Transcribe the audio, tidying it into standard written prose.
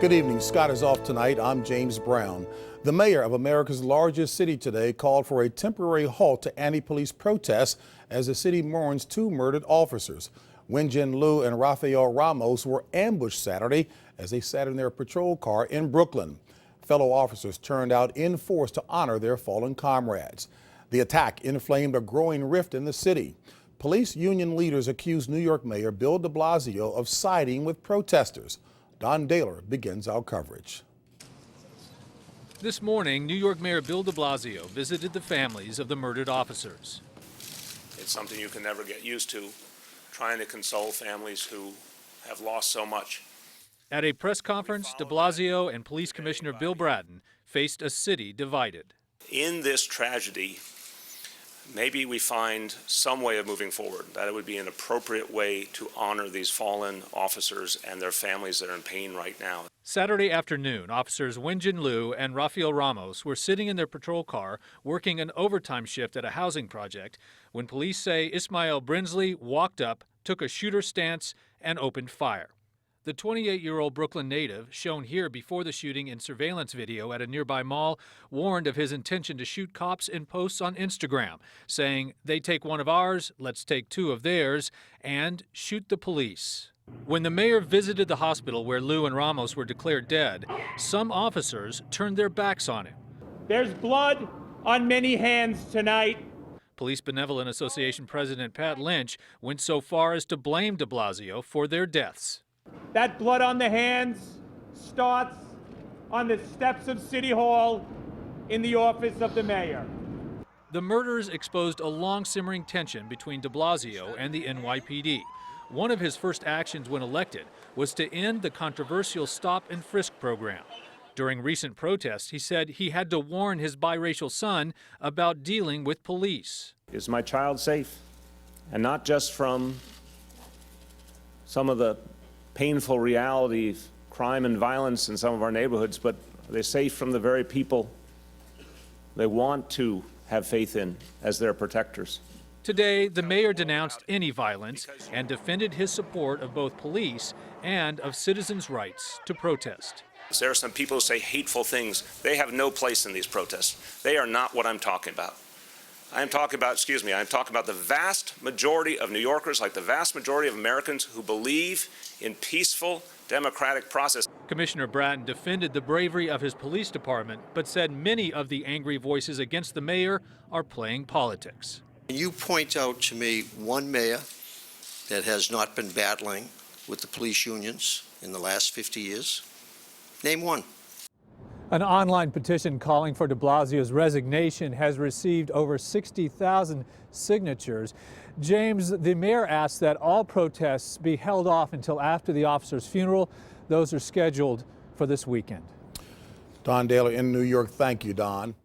Good evening. Scott is off tonight. I'm James Brown. The mayor of America's largest city today called for a temporary halt to anti-police protests as the city mourns two murdered officers. Wenjin Liu and Rafael Ramos were ambushed Saturday as they sat in their patrol car in Brooklyn. Fellow officers turned out in force to honor their fallen comrades. The attack inflamed a growing rift in the city. Police union leaders accused New York Mayor Bill de Blasio of siding with protesters. Dahler begins our coverage. This morning, New York Mayor Bill de Blasio visited the families of the murdered officers. It's something you can never get used to, trying to console families who have lost so much. At a press conference, de Blasio and Police Commissioner Bill Bratton faced a city divided. In this tragedy, maybe we find some way of moving forward, that it would be an appropriate way to honor these fallen officers and their families that are in pain right now. Saturday afternoon, officers Wenjin Liu and Rafael Ramos were sitting in their patrol car working an overtime shift at a housing project when police say Ismail Brinsley walked up, took a shooter stance, and opened fire. The 28-year-old Brooklyn native, shown here before the shooting in surveillance video at a nearby mall, warned of his intention to shoot cops in posts on Instagram, saying, "They take one of ours, let's take two of theirs, and shoot the police." When the mayor visited the hospital where Liu and Ramos were declared dead, some officers turned their backs on him. There's blood on many hands tonight. Police Benevolent Association President Pat Lynch went so far as to blame de Blasio for their deaths. That blood on the hands starts on the steps of City Hall in the office of the mayor. The murders exposed a long simmering tension between de Blasio and the NYPD. One of his first actions when elected was to end the controversial stop and frisk program. During recent protests, he said he had to warn his biracial son about dealing with police. Is my child safe? And not just from some of the painful reality of crime and violence in some of our neighborhoods, but are they safe from the very people they want to have faith in as their protectors? Today, the mayor denounced any violence and defended his support of both police and of citizens' rights to protest. There are some people who say hateful things. They have no place in these protests. They are not what I'm talking about. I'm talking about the vast majority of New Yorkers, like the vast majority of Americans who believe in peaceful, democratic process. Commissioner Bratton defended the bravery of his police department, but said many of the angry voices against the mayor are playing politics. You point out to me one mayor that has not been battling with the police unions in the last 50 years. Name one. An online petition calling for de Blasio's resignation has received over 60,000 signatures. James, the mayor asked that all protests be held off until after the officer's funeral. Those are scheduled for this weekend. Don Dahler in New York. Thank you, Don.